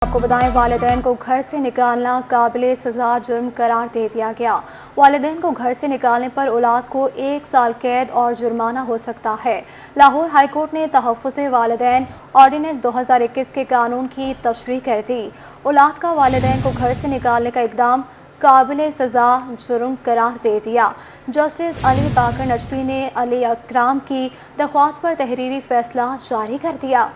आपको बताएं, वालिदैन को घर से निकालना काबिले सजा जुर्म करार दे दिया गया। वालिदैन को घर से निकालने पर औलाद को 1 साल कैद और जुर्माना हो सकता है। लाहौर हाईकोर्ट ने तहफ़्फ़ुज़ वालिदैन ऑर्डिनेंस 2021 के कानून की तशरीह कर दी। औलाद का वालिदैन को घर से निकालने का इक़दाम काबिले सजा जुर्म करार दे दिया। जस्टिस अली बाकर नजफी ने अली इकराम की दरख्वास्त पर तहरीरी फैसला जारी कर दिया।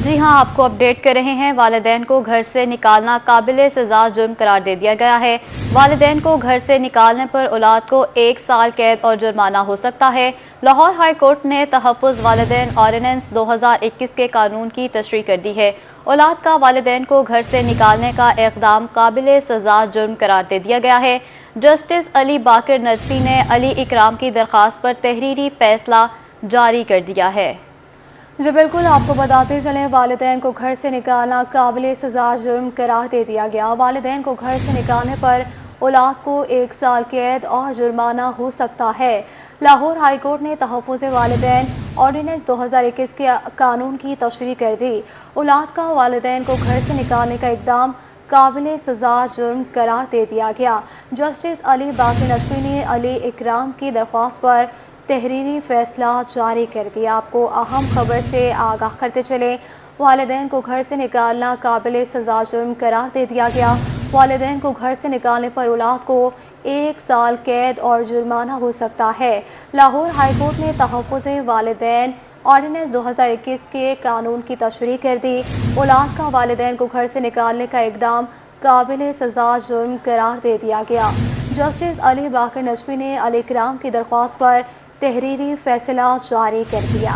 जी हां, आपको अपडेट कर रहे हैं। वालिदैन को घर से निकालना काबिले सजा जुर्म करार दे दिया गया है। वालिदैन को घर से निकालने पर औलाद को 1 साल कैद और जुर्माना हो सकता है। लाहौर हाई कोर्ट ने तहफ़्फ़ुज़ वालिदैन ऑर्डिनेंस 2021 के कानून की तशरीह कर दी है। औलाद का वालिदैन को घर से निकालने का इक़दाम काबिले सजा जुर्म करार दे दिया गया है। जस्टिस अली बाकर नजफी ने अली इकराम की दरख्वास्त पर तहरीरी फैसला जारी कर दिया है। जी बिल्कुल, आपको बताते चलें, वालिदैन को घर से निकालना काबिले सजा जुर्म करार दे दिया गया। वालिदैन को घर से निकालने पर औलाद को 1 साल कैद और जुर्माना हो सकता है। लाहौर हाई कोर्ट ने तहफ़्फ़ुज़ वालिदैन ऑर्डिनेंस 2021 के कानून की तशरीह कर दी। औलाद का वालिदैन को घर से निकालने का इक़दाम काबिले सजा जुर्म करार दे दिया गया। जस्टिस अली बाकर नजफी ने अली इकराम की दरख्वास्त पर तहरीरी फैसला जारी कर दिया। आपको अहम खबर से आगाह करते चले, वालिदैन को घर से निकालना काबिले सजा जुर्म करार दे दिया गया। वालिदैन को घर से निकालने पर औलाद को 1 साल कैद और जुर्माना हो सकता है। लाहौर हाई कोर्ट ने तहफ़्फ़ुज़ वालिदैन ऑर्डिनेंस 2021 के कानून की तशरीह कर दी। औलाद का वालिदैन को घर से निकालने का इक़दाम काबिले सजा जुर्म करार दे दिया गया। जस्टिस अली बाकर नजफी ने अली इकराम की दरख्वास्त पर तहरीरी फैसला जारी कर दिया।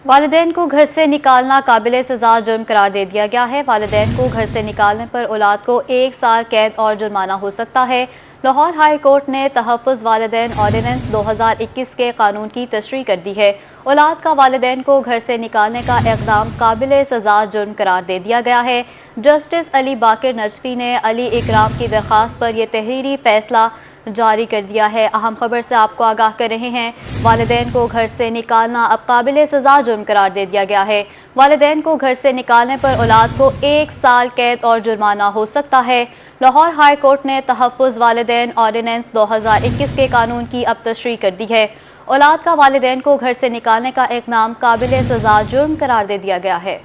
वालिदैन को घर से निकालना काबिले सजा जुर्म करार दे दिया गया है। वालिदैन को घर से निकालने पर औलाद को 1 साल कैद और जुर्माना हो सकता है। लाहौर हाई कोर्ट ने तहफ़्फ़ुज़ वालिदैन ऑर्डिनेंस 2021 के कानून की तशरीह कर दी है। औलाद का वालिदैन को घर से निकालने का इक़दाम काबिले सजा जुर्म करार दे दिया गया है। जस्टिस अली बाकर नजफी ने अली इकराम की दरख्वास्त पर यह तहरीरी फैसला जारी कर दिया है। अहम खबर से आपको आगाह कर रहे हैं, वालिदैन को घर से निकालना अब काबिले सजा जुर्म करार दे दिया गया है। वालिदैन को घर से निकालने पर औलाद को 1 साल कैद और जुर्माना हो सकता है। लाहौर हाई कोर्ट ने तहफ़्फ़ुज़ वालिदैन ऑर्डिनेंस 2021 के कानून की अब तशरीह कर दी है। औलाद का वालिदैन को घर से निकालने का इक़दाम काबिले सजा जुर्म करार दे दिया गया है।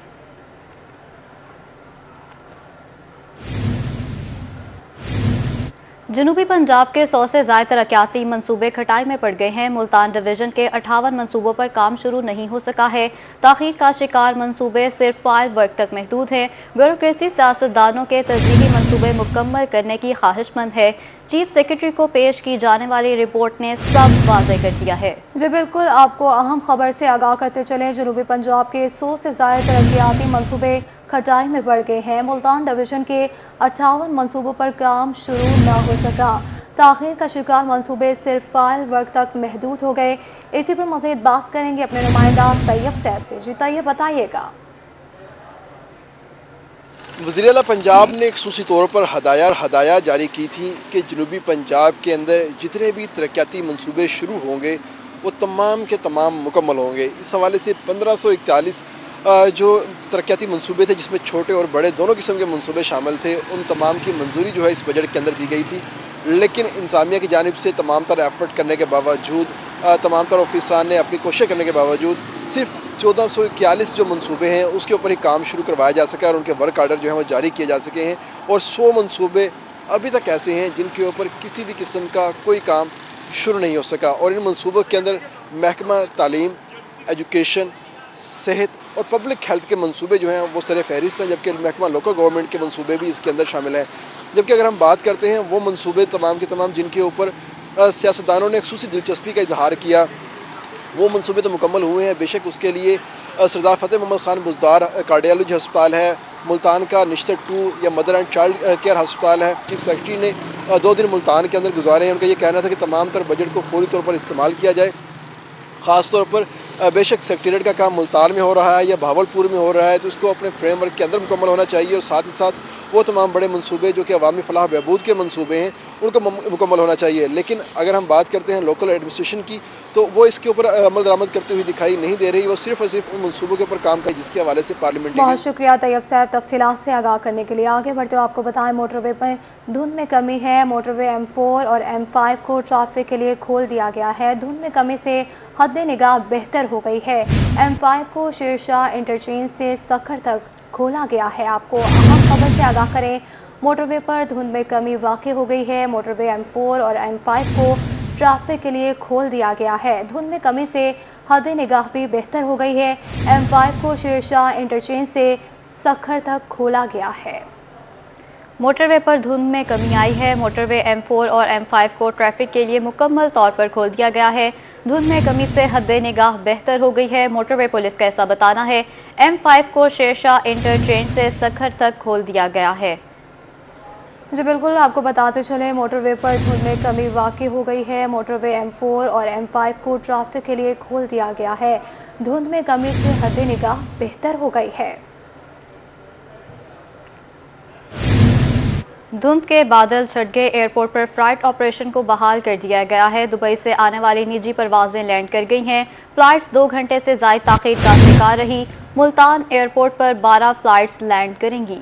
जनूबी पंजाब के 100 से ज़ायद तरक्याती मंसूबे खटाई में पड़ गए हैं। मुल्तान डिवीजन के 58 मंसूबों पर काम शुरू नहीं हो सका है। ताख़ीर का शिकार मंसूबे सिर्फ फाइल वर्क तक महदूद हैं। ब्यूरोक्रेसी सियासतदानों के तरजीही मंसूबे मुकम्मल करने की ख्वाहिशमंद है। चीफ सेक्रेटरी को पेश की जाने वाली रिपोर्ट ने सब वाज़ेह कर दिया है। जी बिल्कुल, आपको अहम खबर से आगाह करते चलें, जनूबी पंजाब के 100 से ज़ायद तरक्याती मंसूबे खटाई में बढ़ गए हैं। मुल्तान डिवीजन के 58 मंसूबों पर काम शुरू न हो सका। ताख़ीर का शिकार मंसूबे सिर्फ फाइल वर्क तक महदूद हो गए। इसी पर मज़ीद बात करेंगे अपने नुमाइंदा तैयब सैफ से। जी तैयब, बताइएगा। वज़ीर आला पंजाब ने ख़ुसूसी तौर पर हदायत जारी की थी कि जनूबी पंजाब के अंदर जितने भी तरक्याती मंसूबे शुरू होंगे वो तमाम के तमाम मुकम्मल होंगे। इस हवाले से 1541 जो तरक्याती मंसूबे थे, जिसमें छोटे और बड़े दोनों किस्म के मंसूबे शामिल थे, उन तमाम की मंजूरी जो है इस बजट के अंदर दी गई थी। लेकिन इंतज़ामिया की जानिब से तमाम तर एफर्ट करने के बावजूद, तमाम तर ऑफिसरान ने अपनी कोशिश करने के बावजूद सिर्फ 1441 जो मंसूबे हैं उसके ऊपर ही काम शुरू करवाया जा सका और उनके वर्क आर्डर जो है वो जारी किए जा सके हैं। और 100 मंसूबे अभी तक ऐसे हैं जिनके ऊपर किसी भी किस्म का कोई काम शुरू नहीं हो सका। और इन मंसूबों के अंदर महकमा तालीम, एजुकेशन, सेहत और पब्लिक हेल्थ के मंसूबे जो हैं वो सर फहरिस्त हैं, जबकि महकमा लोकल गवर्नमेंट के मंसूबे भी इसके अंदर शामिल हैं। जबकि अगर हम बात करते हैं वो मंसूबे तमाम के तमाम जिनके ऊपर सियासतदानों ने ख़ुसूसी दिलचस्पी का इजहार किया, वो मंसूबे तो मुकम्मल हुए हैं। बेशक उसके लिए सरदार फतेह मोहम्मद खान बुज़दार कार्डियोलॉजी हस्पताल है, मुल्तान का निश्तर 2 या मदर एंड चाइल्ड केयर हस्पताल है। चीफ सेक्रेटरी ने 2 दिन मुल्तान के अंदर गुजारे हैं। उनका ये कहना था कि तमाम तर बजट को फौरी तौर पर इस्तेमाल किया जाए, ख़ास तौर पर بے شک سیکریٹریٹ کا کام ملتان میں ہو رہا ہے یا بھاولپور میں ہو رہا ہے تو اس کو اپنے فریم ورک کے اندر مکمل ہونا چاہیے، اور ساتھ ہی ساتھ وہ تمام بڑے منصوبے جو کہ عوامی فلاح بہبود کے منصوبے ہیں ان کو مکمل ہونا چاہیے۔ لیکن اگر ہم بات کرتے ہیں لوکل ایڈمنسٹریشن کی تو وہ اس کے اوپر عمل درآمد کرتے ہوئے دکھائی نہیں دے رہی، وہ صرف اور صرف ان منصوبوں کے اوپر کام جس کے حوالے سے پارلیمنٹ بہت شکریہ طیب صاحب تفصیلات سے آگاہ کرنے کے لیے۔ آگے بڑھتے ہوئے آپ کو بتائیں موٹر وے پر دھند میں کمی ہے، موٹر وے M4 اور M5 کو ٹریفک کے لیے کھول دیا گیا ہے۔ دھند میں کمی سے حد نگاہ بہتر ہو گئی ہے۔ M5 کو شیرشاہ انٹرچینج سے سکھر تک کھولا گیا ہے۔ آپ کو اہم خبر سے آگاہ کریں، موٹر وے پر دھند میں کمی واقع ہو گئی ہے۔ موٹر وے M4 اور M5 کو ٹریفک کے لیے کھول دیا گیا ہے۔ دھند میں کمی سے حد نگاہ بھی بہتر ہو گئی ہے۔ M5 کو شیرشاہ انٹرچینج سے سکھر تک کھولا گیا ہے۔ موٹر وے پر دھند میں کمی آئی ہے۔ موٹر وے M4 اور M5 کو ٹریفک کے لیے مکمل طور پر کھول دیا گیا ہے۔ دھند میں کمی سے حد نگاہ بہتر ہو گئی ہے۔ موٹر وے پولیس کا ایسا بتانا ہے، M5 کو شیرشاہ انٹرچینج سے سکھر تک کھول دیا گیا ہے۔ جی بالکل، آپ کو بتاتے چلیں موٹر وے پر دھند میں کمی واقع ہو گئی ہے۔ موٹر وے M4 اور M5 کو ٹریفک کے لیے کھول دیا گیا ہے۔ دھند میں کمی سے حد نگاہ بہتر ہو گئی ہے۔ دھند کے بادل چھٹ گئے، ایئرپورٹ پر فلائٹ آپریشن کو بحال کر دیا گیا ہے۔ دبئی سے آنے والی نجی پروازیں لینڈ کر گئی ہیں۔ فلائٹس 2 گھنٹے سے زائد تاخیر کا شکار رہی۔ ملتان ایئرپورٹ پر 12 فلائٹس لینڈ کریں گی۔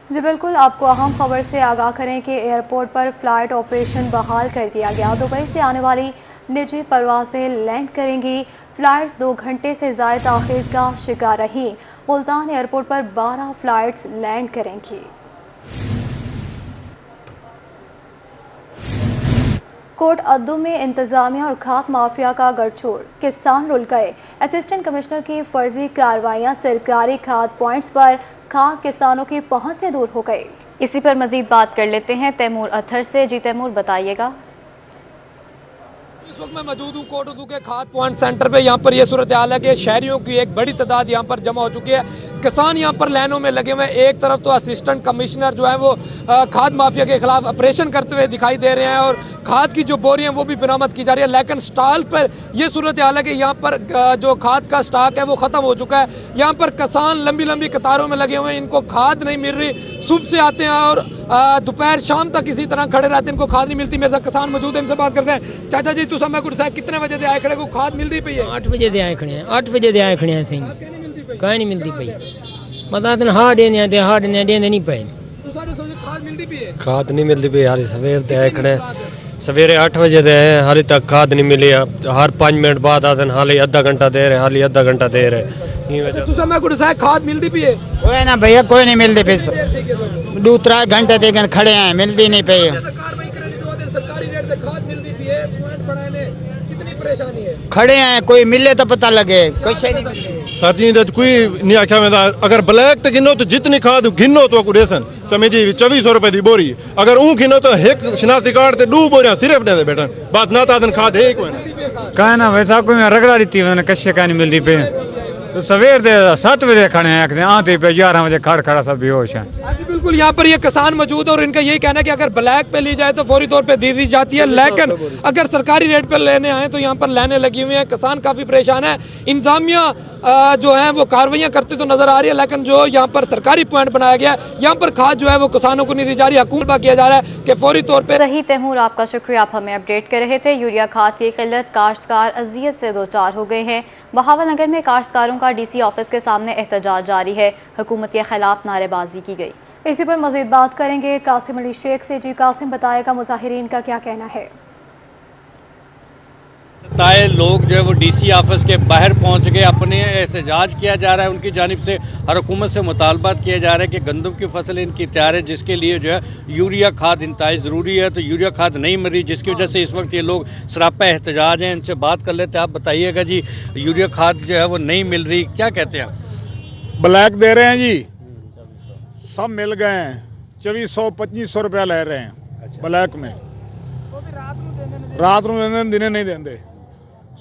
جی بالکل، آپ کو اہم خبر سے آگاہ کریں کہ ایئرپورٹ پر فلائٹ آپریشن بحال کر دیا گیا۔ دبئی سے آنے والی نجی پروازیں لینڈ کریں گی۔ فلائٹس 2 گھنٹے سے زائد تاخیر کا شکار رہی۔ ملتان ایئرپورٹ پر 12 فلائٹس لینڈ کریں گی۔ کوٹ ادو میں انتظامیہ اور کھاد مافیا کا گڑچوڑ، کسان رل گئے۔ اسسٹنٹ کمشنر کی فرضی کارروائیاں سرکاری کھاد پوائنٹس پر کھاد کسانوں کی پہنچ سے دور ہو گئی۔ اسی پر مزید بات کر لیتے ہیں تیمور اتھر سے۔ جی تیمور، بتائیے گا۔ اس وقت میں موجود ہوں کوٹ ادو کے کھاد پوائنٹ سینٹر پہ۔ یہاں پر یہ صورتحال ہے کہ شہریوں کی ایک بڑی تعداد یہاں پر جمع ہو چکی ہے۔ کسان یہاں پر لائنوں میں لگے ہوئے ہیں۔ ایک طرف تو اسسٹنٹ کمشنر جو ہے وہ کھاد مافیا کے خلاف آپریشن کرتے ہوئے دکھائی دے رہے ہیں اور کھاد کی جو بوریاں وہ بھی برآمد کی جا رہی ہے، لیکن سٹال پر یہ صورتحال ہے کہ یہاں پر جو کھاد کا سٹاک ہے وہ ختم ہو چکا ہے۔ یہاں پر کسان لمبی لمبی قطاروں میں لگے ہوئے ہیں، ان کو کھاد نہیں مل رہی۔ صبح سے آتے ہیں اور دوپہر شام تک اسی طرح کھڑے رہتے ہیں، ان کو کھاد نہیں ملتی۔ میرے ساتھ کسان موجود ہیں، ان سے بات کرتے ہیں۔ چاچا جی، تو میں صاحب کتنے بجے دے آئے کھڑے کو کھاد ملتی پئی ہے؟ 8 بجے دے آئے کھڑے ہیں، 8 بجے دے آئے کھڑے ہیں سی کہیں نہیں ملتی پئی۔ پتا تو ہاں دینے تے ہاں دینے نہیں پئے۔ کھاد ملتی پئی ہے؟ کھاد نہیں ملتی پئی، ہر سویر دے آئے کھڑے سویرے 8 بجے دے ہیں، ہالی تک کھاد نہیں ملی۔ ہر 5 منٹ بعد آتے ہیں، حالی آدھا گھنٹہ دے رہے، حالی آدھا گھنٹہ دے رہے۔ کھاد ملتی پئی ہے؟ کوئی نہ بھیا، کوئی نہیں ملتی پئی۔ 2-3 گھنٹے تک کھڑے ہیں، ملتی نہیں پئی۔ کھڑے ہیں، کوئی ملے تو پتہ لگے۔ سر جی کوئی نہیں آخیا میں اگر بلیک تے گنو تو جتنی کھاد گنو تو کو ڈیسن سمجھی 2400 روپے دی بوری، اگر اون گنو تو ایک شناختی کارڈ تے 2 بوریاں صرف دے بیٹھن بات نہ تادن کھاد ہے کوئی نہ کہنا نا ویسا کوئی میں رگڑا دیتی میں نے کشے کا نہیں ملتی پہ تو سویر دے 7 بجے کھڑے ہیں، آتے پہ 11 بجے کھڑا سب بے ہوش ہیں۔ بالکل، یہاں پر یہ کسان موجود ہے اور ان کا یہی کہنا ہے کہ اگر بلیک پہ لی جائے تو فوری طور پہ دے دی جاتی ہے، لیکن اگر سرکاری ریٹ پہ لینے آئے تو یہاں پر لائنیں لگی ہوئی ہیں۔ کسان کافی پریشان ہے۔ انتظامیہ جو ہے وہ کاروائیاں کرتے تو نظر آ رہی ہے، لیکن جو یہاں پر سرکاری پوائنٹ بنایا گیا ہے یہاں پر کھاد جو ہے وہ کسانوں کو نہیں دی جا رہی۔ حکومت کیا جا رہا ہے کہ فوری طور پہ صحیح تیمور، آپ کا شکریہ، آپ ہمیں اپڈیٹ کر رہے تھے۔ یوریا کھاد کی قلت، کاشتکار اذیت سے دوچار ہو گئے ہیں۔ بہاول نگر میں کاشتکاروں کا DC آفس کے سامنے احتجاج جاری ہے۔ حکومت کے خلاف نعرے بازی کی گئی۔ اسی پر مزید بات کریں گے قاسم علی شیخ سے۔ جی قاسم، بتائے گا مظاہرین کا کیا کہنا ہے؟ لوگ جو ہے وہ DC آفس کے باہر پہنچ گئے، اپنے احتجاج کیا جا رہا ہے۔ ان کی جانب سے ہر حکومت سے مطالبات کیا جا رہا ہے کہ گندم کی فصل ان کی تیار ہے، جس کے لیے جو ہے یوریا کھاد انتہائی ضروری ہے، تو یوریا کھاد نہیں مل رہی، جس کی وجہ سے اس وقت یہ لوگ سراپا احتجاج ہیں۔ ان سے بات کر لیتے ہیں۔ آپ بتائیے گا جی، یوریا کھاد جو ہے وہ نہیں مل رہی، کیا کہتے ہیں؟ بلیک دے رہے ہیں جی، سب مل گئے ہیں، 2400-2500 روپیہ لے رہے ہیں بلیک میں۔ رات نو دیں، دنے نہیں دیں۔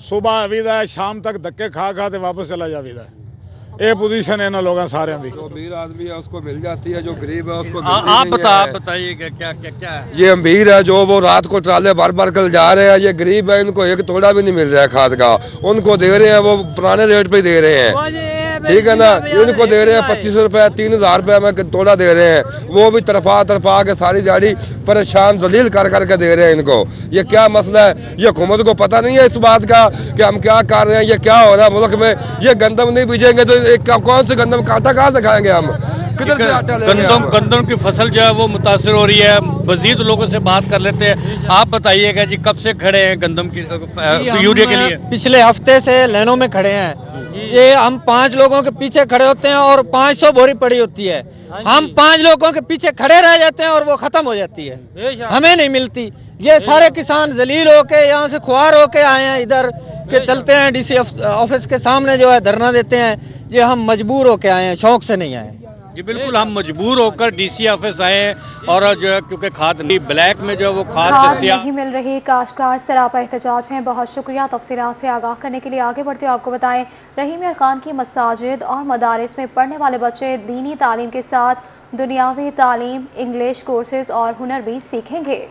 صبح آویدا ہے، شام تک دھکے کھا تے واپس چلا جاویدا ہے۔ ये पोजीशन है इन लोगों सारे दी। जो अमीर आदमी है उसको मिल जाती है, जो गरीब है उसको आप बताइएगा क्या है। ये अमीर है जो वो रात को ट्राले भर भर कर जा रहे हैं, ये गरीब है इनको एक तोड़ा भी नहीं मिल रहा है खाद का, उनको दे रहे हैं वो पुराने रेट पे दे रहे हैं, ठीक है ना। इनको दे रहे हैं 2500 रुपए 3000 रुपए में तोड़ा दे रहे हैं, वो भी तरफा के सारी गाड़ी परेशान जलील कर करके दे रहे हैं इनको। ये क्या मसला है, ये हुकूमत को पता नहीं है इस बात का कि हम क्या कर रहे हैं, ये क्या हो रहा है मुल्क में। ये गंदम नहीं बीजेंगे तो कौन से गंदम काटा कहाँ से खाएंगे हम, किधर से आटा लेंगे हम? गंदम की फसल जो है वो मुतासर हो रही है। मजीद लोगों से बात कर लेते हैं। आप बताइएगा जी, कब से खड़े हैं गंदम की यूरिया के लिए? पिछले हफ्ते से लाइनों में खड़े हैं। ये हम 5 लोगों के पीछे खड़े होते हैं और 500 बोरी पड़ी होती है। हम 5 लोगों के पीछे खड़े रह जाते हैं और वो खत्म हो जाती है, हमें नहीं मिलती। ये सारे किसान जलील होके यहाँ से खुआर होके आए हैं इधर के चलते हैं डीसी ऑफिस के सामने जो है धरना देते हैं। ये हम मजबूर होके आए हैं, शौक से नहीं आए। जी बिल्कुल, हम मजबूर होकर डीसी ऑफिस आए हैं और जो है क्योंकि खाद नहीं, ब्लैक में जो वो खाद नहीं मिल रही, काश्तकार सरापा एहतजाज हैं। बहुत शुक्रिया तफसीलात से आगाह करने के लिए। आगे बढ़ते हुए आपको बताएं, रहीम यार खान की मसाजिद और मदारिस में पढ़ने वाले बच्चे दीनी तालीम के साथ दुनियावी तालीम, इंग्लिश कोर्सेज और हुनर भी सीखेंगे।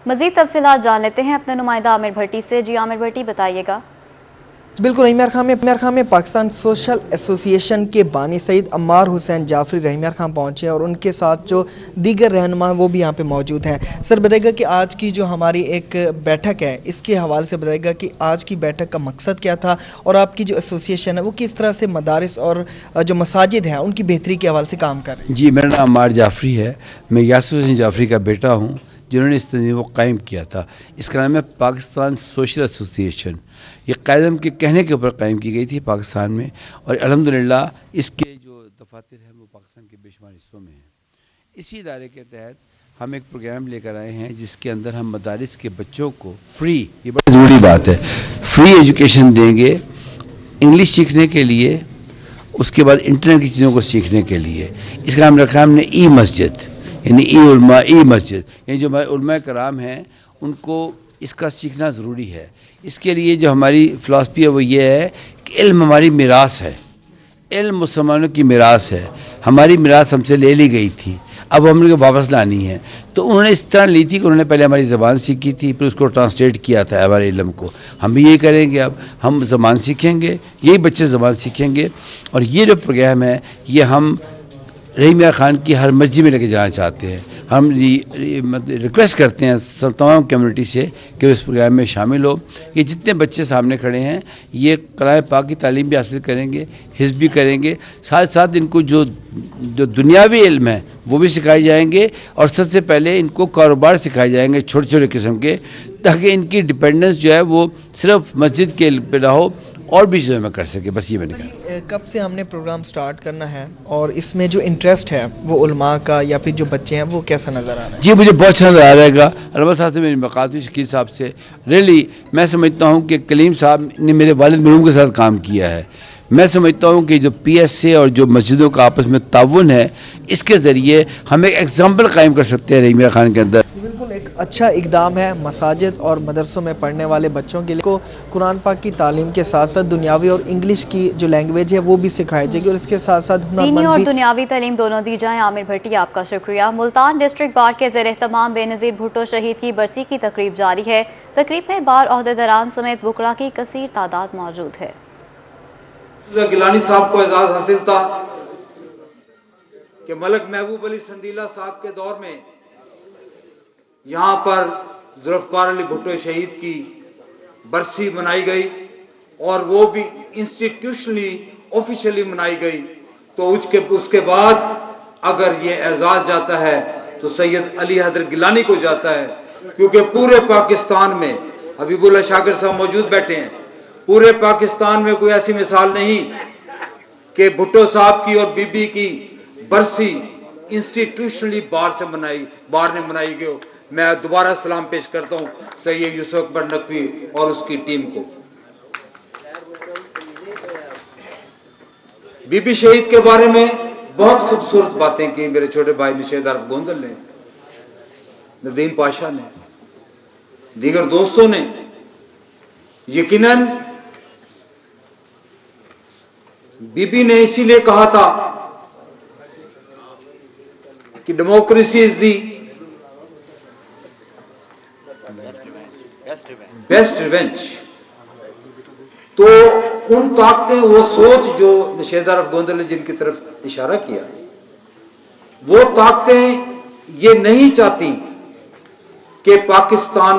मजीद तफसीलात जान लेते हैं अपने नुमाइंदा आमिर भट्टी से। जी आमिर भट्टी, बताइएगा। बिल्कुल, रहीम यार खान में पाकिस्तान सोशल एसोसिएशन के बानी सईद अम्मार हुसैन जाफरी रहीम यार खान पहुंचे और उनके साथ जो दीगर रहनुमा वो भी यहाँ पे मौजूद हैं। सर बताइएगा कि आज की जो हमारी एक बैठक है इसके हवाले से बताइएगा कि आज की बैठक का मकसद क्या था और आपकी जो एसोसिएशन है वो किस तरह से मदारिस और जो मसाजिद हैं उनकी बेहतरी के हवाले से काम कर रहे हैं। जी, मेरा नाम अम्मार जाफरी है, मैं यासुर हुसैन जाफरी का बेटा हूँ जिन्होंने इस तंजीम को कायम किया था। इसका नाम है पाकिस्तान सोशल एसोसिएशन। ये कायदम के कहने के ऊपर कायम की गई थी पाकिस्तान में और अल्हम्दुलिल्लाह इसके जो दफातर हैं वो पाकिस्तान के बेशुमार हिस्सों में हैं। इसी इदारे के तहत हम एक प्रोग्राम लेकर आए हैं जिसके अंदर हम मदारिस के बच्चों को फ्री, ये बड़ी ज़रूरी बात है, फ्री एजुकेशन देंगे इंग्लिश सीखने के लिए, उसके बाद इंटरनेट की चीज़ों को सीखने के लिए। इसका नाम रखा हमने ई मस्जिद, यानी ई मस्जिद, यानी जो हमारे उलमा कराम हैं उनको इसका सीखना ज़रूरी है। इसके लिए जो हमारी फ़िलासफ़ी है वो ये है कि इल्म हमारी मिरास है, इल्म मुसलमानों की मिरास है। हमारी मिरास हमसे ले ली गई थी, अब हमने वापस लानी है। तो उन्होंने इस तरह ली थी कि उन्होंने पहले हमारी ज़बान सीखी थी, फिर उसको ट्रांसलेट किया था हमारे इल्म को। हम भी यही करेंगे, अब हम ज़बान सीखेंगे, यही बच्चे ज़बान सीखेंगे। और ये जो प्रोग्राम है ये हम रहीम यार खान की हर मस्जिद में लेके जाना चाहते हैं। हम रिक्वेस्ट करते हैं तमाम कम्युनिटी से कि इस प्रोग्राम में शामिल हो। ये जितने बच्चे सामने खड़े हैं ये कलाम पाक की तालीम भी हासिल करेंगे, हिज़्ब भी करेंगे, साथ साथ इनको जो दुनियावी इल्म है वो भी सिखाए जाएंगे और सबसे पहले इनको कारोबार सिखाए जाएंगे छोटे छोटे किस्म के, ताकि इनकी डिपेंडेंस जो है वो सिर्फ मस्जिद के पे ना हो और भी चीज़ों में कर सके। बस ये मैंने कहा। कब से हमने प्रोग्राम स्टार्ट करना है और इसमें जो इंटरेस्ट है वो उलमा का या फिर जो बच्चे हैं वो कैसा नज़र आ रहा है? जी मुझे बहुत अच्छा नज़र आ रहेगा। अलबत्ता साहब से मेरी मुलाकात हुई, शकील साहब से। रियली मैं समझता हूँ कि कलीम साहब ने मेरे वालिद मरहूम के साथ काम किया है। मैं समझता हूँ कि जो PSA और जो मस्जिदों का आपस में ताउन है इसके ज़रिए हम एक एग्जाम्पल कायम कर सकते हैं रहीम यार खान के अंदर। बिल्कुल एक अच्छा इकदाम है। मसाजिद और मदरसों में पढ़ने वाले बच्चों के लिए को कुरान पाक की तालीम के साथ साथ दुनियावी और इंग्लिश की जो लैंग्वेज है वो भी सिखाई जाएगी और इसके साथ साथ दीनी और दुनियावी तालीम दोनों दी जाए। आमिर भट्टी आपका शुक्रिया। मुल्तान डिस्ट्रिक्ट बार के ज़ेर एहतमाम बेनज़ीर भुट्टो शहीद की बरसी की तकरीब जारी है। तकरीब में बार ओहदेदारान समेत बुकरा की कसीर तादाद मौजूद है। गिलानी साहब को एजाज हासिल था कि मलक महबूब अली संदीला साहब के दौर में यहां पर जुल्फ़कार अली भुट्टो शहीद की बरसी मनाई गई और वो भी इंस्टीट्यूशनली ऑफिशियली मनाई गई। तो उसके बाद अगर ये एजाज जाता है तो सैयद अली हैदर गिलानी को जाता है, क्योंकि पूरे पाकिस्तान में हबीबुल्लाह शाकिर साहब मौजूद बैठे हैं, पूरे पाकिस्तान में कोई ऐसी मिसाल नहीं कि भुट्टो साहब की और बीबी की बरसी इंस्टीट्यूशनली बार ने मनाई गई। मैं दोबारा सलाम पेश करता हूं सैयद यूसुफ अकबर नकवी और उसकी टीम को। बीबी शहीद के बारे में बहुत खूबसूरत बातें की मेरे छोटे भाई निशेद अरफ गोंदल ने, नदीम पाशा ने, दीगर दोस्तों ने। यकीनन बीबी ने इसीलिए कहा था कि democracy is the best revenge. तो उन ताकतें, वो सोच जो नशेदार अफगोंदल ने जिनकी तरफ इशारा किया, वो ताकतें ये नहीं चाहती कि पाकिस्तान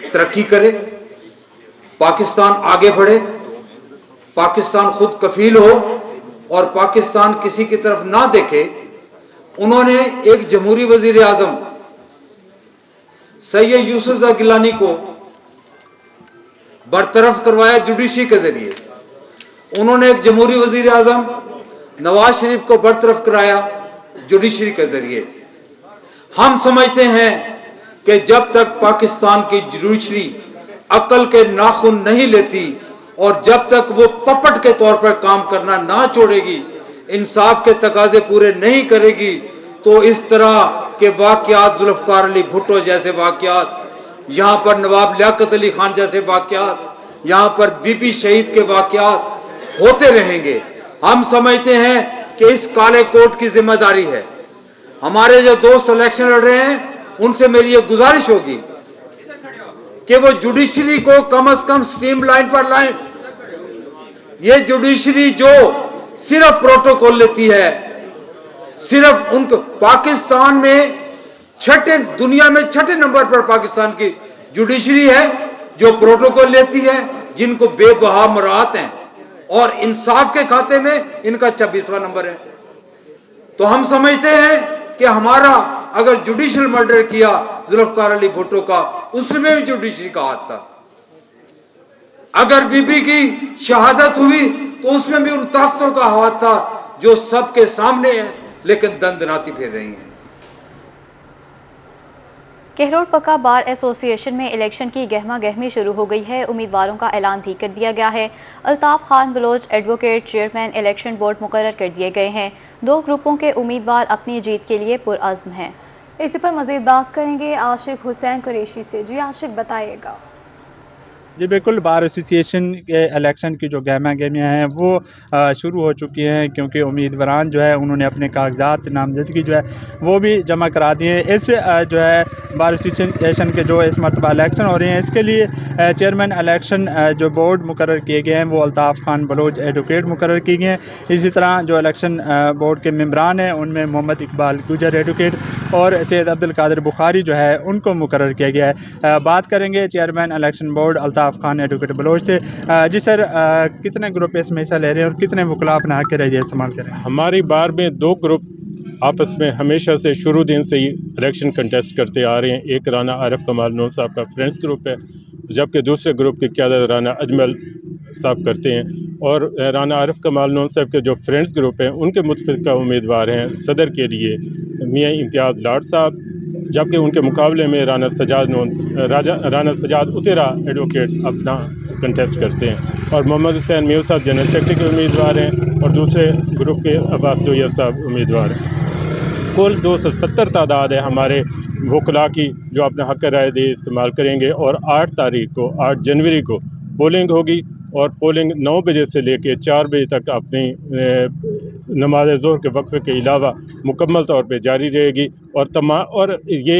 तरक्की करे, पाकिस्तान आगे बढ़े, पाकिस्तान खुद कफील हो और पाकिस्तान किसी की तरफ ना देखे। उन्होंने एक जमहूरी वजीर आजम सैयद यूसुफ गिलानी को बरतरफ करवाया जुडिशरी के जरिए। उन्होंने एक जमहूरी वजीर आजम नवाज शरीफ को बरतरफ कराया जुडिशरी के जरिए। हम समझते हैं कि जब तक पाकिस्तान की जुडिशरी अकल के नाखून नहीं लेती और जब तक वो पपट के तौर पर काम करना ना छोड़ेगी, इंसाफ के तकाजे पूरे नहीं करेगी, तो इस तरह के वाकयात, जुल्फकार अली भुट्टो जैसे वाकयात, यहां पर नवाब लियाकत अली खान जैसे वाकयात, यहां पर बीबी शहीद के वाकयात होते रहेंगे। हम समझते हैं कि इस काले कोट की जिम्मेदारी है। हमारे जो दोस्त इलेक्शन लड़ रहे हैं, उनसे मेरी ये गुजारिश होगी कि वो जुडिशरी को कम से कम स्ट्रीमलाइन पर लाएं। ये जुडिशरी जो सिर्फ प्रोटोकॉल लेती है, सिर्फ उनको पाकिस्तान में दुनिया में छठे नंबर पर पाकिस्तान की जुडिशरी है जो प्रोटोकॉल लेती है, जिनको बेबहा मराहत हैं, और इंसाफ के खाते में इनका 26वां नंबर है। तो हम समझते हैं कि हमारा अगर जुडिशियल मर्डर किया जुल्फकार अली भुट्टो का, उसमें भी जुडिशरी का हाथ था। अगर बीबी की शहादत हुई तो उसमें भी उन ताकतों का हाथ था जो सबके सामने है लेकिन दंदनाती फिर रही हैं। केहरोड पक्का बार एसोसिएशन में इलेक्शन की गहमा गहमी शुरू हो गई है। उम्मीदवारों का ऐलान भी कर दिया गया है। Altaf Khan Baloch advocate chairman election board मुकर्रर कर दिए गए हैं। 2 ग्रुपों के उम्मीदवार अपनी जीत के लिए पुरअज़्म हैं। इसी पर मजीद बात करेंगे आशिक हुसैन कुरैशी से। जी आशिक, बताइएगा। जी बिल्कुल, बार एसोसिएशन के इलेक्शन की जो गहमा गहमियाँ हैं वो शुरू हो चुकी हैं, क्योंकि उम्मीदवारान जो है उन्होंने अपने कागजात नामजदगी जो है वो भी जमा करा दिए हैं। इस जो है बार एसोसिएशन के जो इस मरतबा इलेक्शन हो रहे हैं, इसके लिए चेयरमैन इलेक्शन जो बोर्ड मुकर्रर किए गए हैं वो अल्ताफ़ खान बलोच एडवोकेट मुकर्रर किए गए हैं। इसी तरह जो इलेक्शन बोर्ड के मेम्बरान हैं उनमें मोहम्मद इकबाल गुजर एडवोकेट और सैयद अब्दुल कादिर बुखारी जो है उनको मुकर्रर किया गया है। बात करेंगे chairman election board Altaf Khan advocate Baloch से। जी सर, कितने ग्रुप इसमें हिस्सा ले रहे हैं और कितने वकला अपना हक रजिया इस्तेमाल कर रहे हैं? हमारी बार में 2 ग्रुप आपस में हमेशा से शुरू दिन से ही इलेक्शन कंटेस्ट करते आ रहे हैं। एक राना आरिफ कमाल नून साहब का फ्रेंड्स ग्रुप है, जबकि दूसरे ग्रुप की क़यादत राना अजमल साहब करते हैं। और राना आरिफ कमाल नून साहब के जो फ्रेंड्स ग्रुप हैं उनके मुतफ़िक़ा उम्मीदवार हैं सदर के लिए मियाँ इम्तियाज़ लाट साहब, जबकि उनके मुकाबले में राना सजाद उतेरा एडवोकेट अपना कंटेस्ट करते हैं। और मोहम्मद हुसैन मीर साहब जनरल सेक्रेटरी के उम्मीदवार हैं और दूसरे ग्रुप के अब्बास जोया साहब उम्मीदवार हैं। कुल 270 तादाद है हमारे वकला की जो अपना हक राय दे इस्तेमाल करेंगे। और 8 तारीख को 8 जनवरी को पोलिंग होगी और पोलिंग 9 बजे से लेकर 4 बजे तक अपनी नमाज ज़ोहर के वक्फे के अलावा मुकम्मल तौर पे जारी रहेगी। और ये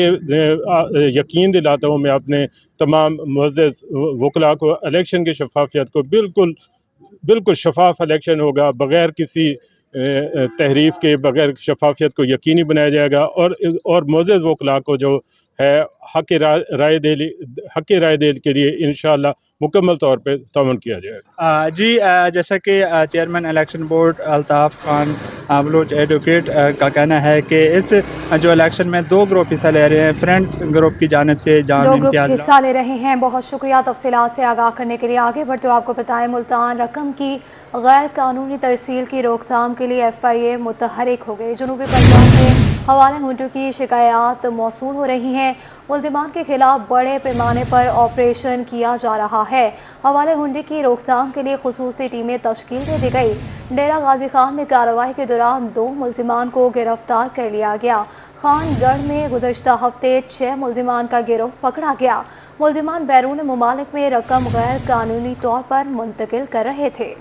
यकीन दिलाता हूँ मैं अपने तमाम मुअज़्ज़ज़ वकला को, इलेक्शन की शफाफियत को, बिल्कुल शफाफ इलेक्शन होगा, बग़ैर किसी तहरीफ के, बग़ैर शफाफियत को यकीनी बनाया जाएगा। और मुअज़्ज़ज़ वकला को जो है हक़ राय देने के लिए इंशाअल्लाह मुकम्मल तौर पे ताउन किया जाएगा। जी, जैसा कि chairman election board Altaf Khan Baloch advocate का कहना है कि इस जो इलेक्शन में 2 ग्रुप हिस्सा ले रहे हैं। फ्रेंड्स ग्रुप की जानिब से 2 ग्रुप हिस्सा ले रहे हैं। बहुत शुक्रिया तफसीलात से आगाह करने के लिए। आगे बढ़ते हुए आपको बताएं, मुल्तान रकम की गैर कानूनी तरसील की रोकथाम के लिए FIA मुतहरिक हो गई। जनूबी पंजाब में हवाले हुंडी की शिकायत मौसूल हो रही हैं। मुल्जिमान के खिलाफ बड़े पैमाने पर ऑपरेशन किया जा रहा है। हवाले हुंडी की रोकथाम के लिए खुसूसी टीमें तश्कील दे दी गई। डेरा गाजी खान में कार्रवाई के दौरान 2 मुल्जिमान को गिरफ्तार कर लिया गया। खानगढ़ में गुज़श्ता हफ्ते 6 मुल्जिमान का गिरोह पकड़ा गया। मुल्जिमान बैरून मुमालिक में रकम गैर कानूनी तौर पर मुंतकिल कर रहे थे।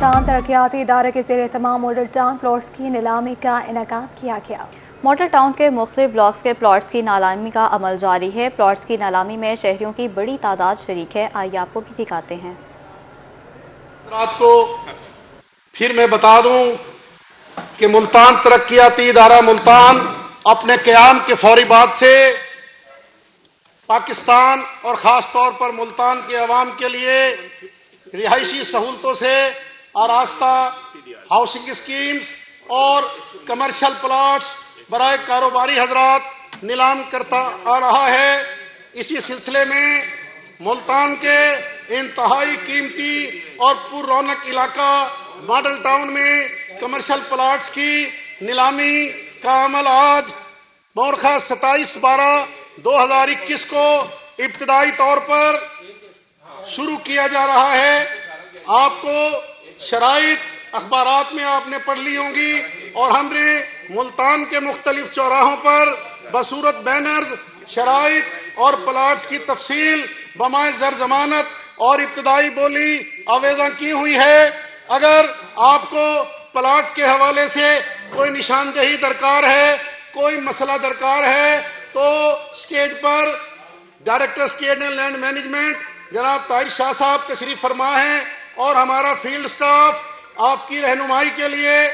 पाकिस्तान तरक्याती इदारे के ज़ेर तमाम मॉडल टाउन प्लॉट्स की नीलामी का इनेकाद किया गया। मॉडल टाउन के मुख्तलिफ ब्लॉक्स के प्लॉट्स की नीलामी का अमल जारी है। प्लॉट्स की नीलामी में शहरियों की बड़ी तादाद शरीक है। आइए आपको भी दिखाते हैं। रात को फिर मैं बता दूं कि मुल्तान तरक्याती इदारा मुल्तान अपने क़याम के फौरी बाद से पाकिस्तान और ख़ास तौर पर मुल्तान के अवाम के लिए रिहायशी सहूलतों से आरास्ता हाउसिंग स्कीम्स और कमर्शियल प्लॉट्स बराए कारोबारी हजरात नीलाम करता आ रहा है। इसी सिलसिले में मुल्तान के इंतहाई कीमती और पुररौनक इलाका मॉडल टाउन में कमर्शियल प्लॉट्स की नीलामी का अमल आज मोरखा 27/12/2021 को इब्तदाई तौर पर शुरू किया जा रहा है। आपको शराइत अखबारात में आपने पढ़ ली होंगी और हमने मुल्तान के मुख्तलिफ चौराहों पर बसूरत बैनर्स शराइत और प्लाट्स की तफसील बमाए ज़र जमानत और इब्तदाई बोली आवेज़ा की हुई है। अगर आपको प्लाट के हवाले से कोई निशानदेही दरकार है, कोई मसला दरकार है, तो स्टेज पर director state and land management जनाब ताहिर शाह साहब तशरीफ फरमा हैं और हमारा फील्ड स्टाफ आपकी रहनुमाई के लिए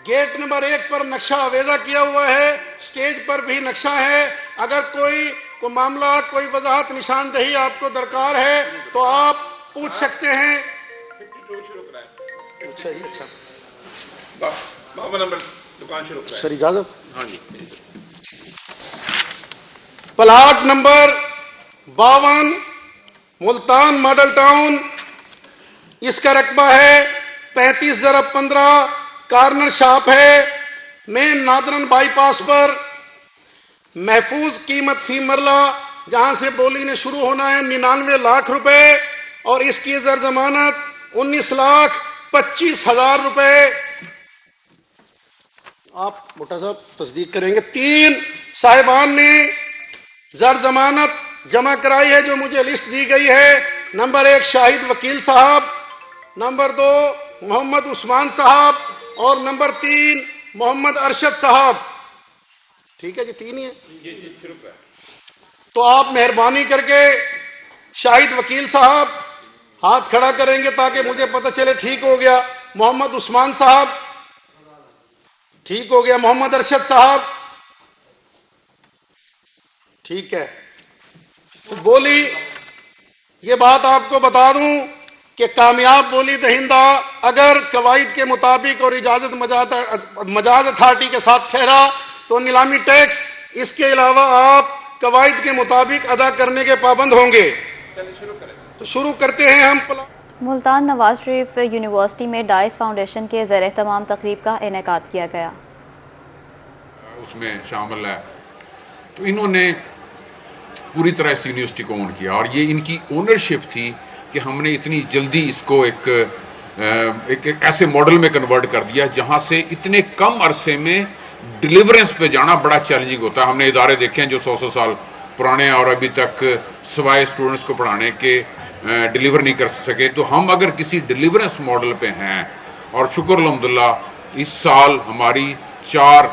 गेट नंबर 1 पर नक्शा आवेजा किया हुआ है, स्टेज पर भी नक्शा है। अगर कोई मामला कोई वजाहत निशानदेही आपको दरकार है तो आप पूछ सकते हैं। अच्छा नंबर दुकान शुरू सर इजाजत। हाँ जी। Plot number 52 Multan model town, इसका रकबा है 35/15, कार्नर शॉप है, मेन नादरन बाईपास पर। महफूज कीमत फी मरला जहां से बोली ने शुरू होना है 99 लाख रुपए और इसकी ज़र जमानत 19,25,000 रुपए। आप मोटा साहब तस्दीक करेंगे। 3 साहिबान ने ज़र जमानत जमा कराई है जो मुझे लिस्ट दी गई है। नंबर 1 शाहिद वकील साहब, नंबर 2 मोहम्मद उस्मान साहब और नंबर 3 मोहम्मद अरशद साहब। ठीक है जी, 3 ही है। तो आप मेहरबानी करके शाहिद वकील साहब हाथ खड़ा करेंगे ताकि मुझे पता चले ठीक हो गया। मोहम्मद उस्मान साहब ठीक हो गया। मोहम्मद अरशद साहब ठीक है। तो बोली, ये बात आपको बता दूं कि कामयाब बोली दहिंदा अगर कवायद के मुताबिक और इजाजत मजाज अथॉरिटी के साथ ठहरा तो नीलामी टैक्स इसके अलावा आप कवायद के मुताबिक अदा करने के पाबंद होंगे। तो शुरू करते हैं हम। मुल्तान नवाज शरीफ यूनिवर्सिटी में डाइस फाउंडेशन के ज़ेर तमाम तकरीब का इनेकाद किया गया। उसमें शामिल है तो इन्होंने पूरी तरह इस यूनिवर्सिटी को ओन किया और ये इनकी ओनरशिप थी कि हमने इतनी जल्दी इसको एक ऐसे मॉडल में कन्वर्ट कर दिया जहां से इतने कम अरसे में डिलीवरेंस पे जाना बड़ा चैलेंजिंग होता है। हमने इदारे देखे हैं जो 100 साल पुराने हैं और अभी तक सवाए स्टूडेंट्स को पढ़ाने के डिलीवर नहीं कर सके। तो हम अगर किसी डिलीवरेंस मॉडल पे हैं और शुक्र अल्हम्दुलिल्लाह इस साल हमारी 4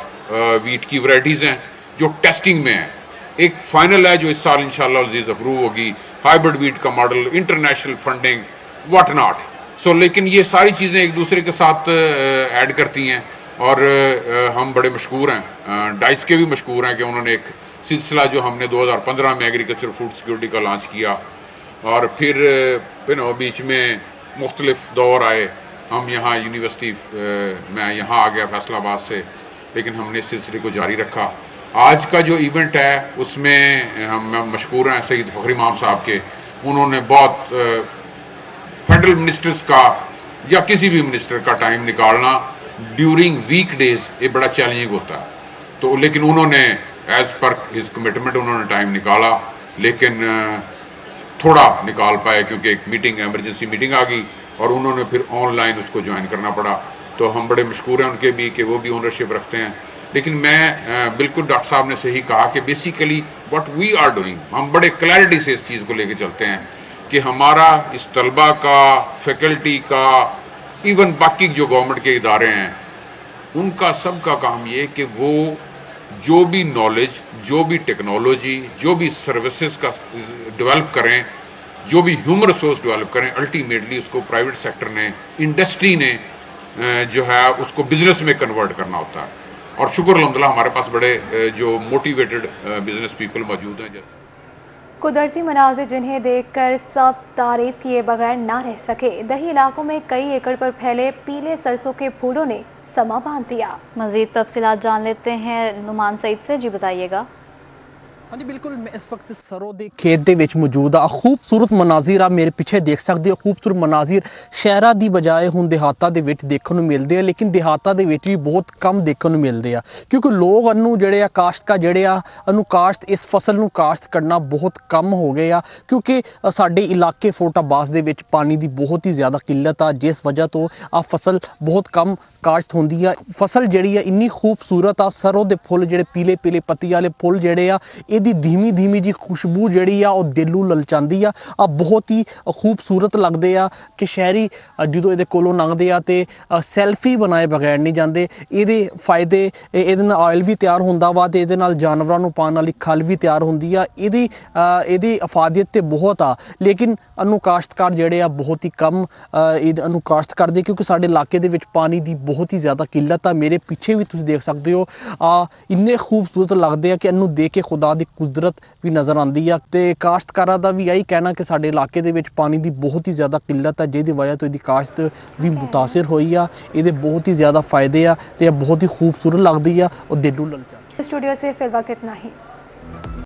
वीट की वैरायटीज हैं जो टेस्टिंग में है। एक फाइनल है जो इस साल इंशाअल्लाह अज़ीज़ अप्रूव होगी, हाइब्रिड वीट का model, international funding what not. So लेकिन ये सारी चीज़ें एक दूसरे के साथ ऐड करती हैं और हम बड़े मशहूर हैं, डाइस के भी मशहूर हैं कि उन्होंने एक सिलसिला जो हमने 2015 में एग्रीकल्चर फूड सिक्योरिटी का लॉन्च किया और फिर बीच में मुख्तलिफ दौर आए। हम यहाँ यूनिवर्सिटी मैं यहाँ आ गया फैसलाबाद से, लेकिन हमने इस सिलसिले को जारी रखा। आज का जो इवेंट है उसमें हम मशहूर हैं सईद फखरी इमाम साहब के। उन्होंने बहुत फेडरल मिनिस्टर्स का या किसी भी मिनिस्टर का टाइम निकालना ड्यूरिंग वीक डेज ये बड़ा चैलेंजिंग होता है। तो लेकिन उन्होंने एज पर हिज कमिटमेंट उन्होंने टाइम निकाला, लेकिन थोड़ा निकाल पाए क्योंकि एक मीटिंग एमरजेंसी मीटिंग आ गई और उन्होंने फिर ऑनलाइन उसको ज्वाइन करना पड़ा। तो हम बड़े मशहूर हैं उनके भी कि वो भी ओनरशिप रखते हैं। लेकिन मैं बिल्कुल डॉक्टर साहब ने सही कहा कि basically what we are doing, हम बड़े क्लैरिटी से इस चीज़ को लेके चलते हैं कि हमारा इस तलबा का, फैकल्टी का इवन बाकी जो गवर्नमेंट के इदारे हैं, उनका सबका काम ये कि वो जो भी नॉलेज, जो भी टेक्नोलॉजी, जो भी सर्विसेज का डेवलप करें, जो भी ह्यूमन रिसोर्स डेवलप करें, अल्टीमेटली उसको प्राइवेट सेक्टर ने, इंडस्ट्री ने जो है उसको बिजनेस में कन्वर्ट करना होता है। और शुक्र अल्हम्दुलिल्लाह हमारे पास बड़े जो मोटिवेटेड बिजनेस पीपल मौजूद हैं। कुदरती मनाजिर जिन्हें देखकर सब तारीफ किए बगैर ना रह सके। दही इलाकों में कई एकड़ पर फैले पीले सरसों के फूलों ने समा बांध दिया। मजीद तफसीलात जान लेते हैं नुमान सईद से। जी बताइएगा। हाँ जी बिल्कुल, मैं इस वक्त सरों के खेत दे विच मौजूद आ। खूबसूरत मनाजिर आ मेरे पिछे देख सकते हो। खूबसूरत मनाजिर शहरों की बजाय हुण देहातां दे विच देखण नूं मिलदे आ, लेकिन देहातां दे विच भी बहुत कम देखण नूं मिलदे आ, क्योंकि लोग अनु जिहड़े आ काश्तकार जिहड़े आ अनु काश्त इस फसल नूं काश्त करना बहुत कम हो गए आ, क्योंकि साडे इलाके फोर्ट अब्बास दे विच पानी की बहुत ही ज़्यादा किल्लत आ, जिस वजह तो आ फसल बहुत कम काश्त होंदी आ। फसल जिहड़ी आ इन्नी खूबसूरत आ, सरों दे फुल जिहड़े पीले पीले पत्ती वाले फुल जिहड़े आ ਇਹਦੀ ਧੀਮੀ ਧੀਮੀ ਜੀ ਖੁਸ਼ਬੂ ਜਿਹੜੀ ਆ ਉਹ ਦਿਲ ਨੂੰ ਲਲਚਾਉਂਦੀ ਆ। ਬਹੁਤ ਹੀ ਖੂਬਸੂਰਤ ਲੱਗਦੇ ਆ ਕਿ ਸ਼ਹਿਰੀ ਜਦੋਂ ਇਹਦੇ ਕੋਲੋਂ ਲੰਘਦੇ ਆ ਤੇ ਸੈਲਫੀ ਬਣਾਏ ਬਗੈਰ ਨਹੀਂ ਜਾਂਦੇ। ਇਹਦੇ ਫਾਇਦੇ, ਇਹਦੇ ਨਾਲ ਆਇਲ ਵੀ ਤਿਆਰ ਹੁੰਦਾ ਵਾ ਤੇ ਇਹਦੇ ਨਾਲ ਜਾਨਵਰਾਂ ਨੂੰ ਪਾਉਣ ਵਾਲੀ ਖਲ ਵੀ ਤਿਆਰ ਹੁੰਦੀ ਆ। ਇਹਦੀ ਅਫਾਦੀਅਤ ਤੇ ਬਹੁਤ ਆ, ਲੇਕਿਨ ਅਨੂ ਕਾਸ਼ਤਕਾਰ ਜਿਹੜੇ ਆ ਬਹੁਤ ਹੀ ਕਮ ਇਹਨੂੰ ਕਾਸ਼ਤ ਕਰਦੇ, ਕਿਉਂਕਿ ਸਾਡੇ ਇਲਾਕੇ ਦੇ ਵਿੱਚ ਪਾਣੀ ਦੀ ਬਹੁਤ ਹੀ ਜ਼ਿਆਦਾ ਕਿੱਲਤ ਆ। ਮੇਰੇ ਪਿੱਛੇ ਵੀ ਤੁਸੀਂ ਦੇਖ ਸਕਦੇ ਹੋ ਇੰਨੇ ਖੂਬਸੂਰਤ ਲੱਗਦੇ ਆ ਕਿ ਇਹਨੂੰ ਦੇਖ ਕੇ खुदा की कुदरत भी नज़र आती है। तो काश्तकारां दा भी यही कहना कि साडे इलाके दे विच पानी की बहुत ही ज़्यादा किल्लत है, जिहदी वजह तो इसकी काश्त भी मुतासिर हुई है। ये बहुत ही ज़्यादा फायदे आ ते बहुत ही खूबसूरत लगती है और दिल नूं ललचाती है। स्टूडियो से फिर वक्त इतना ही।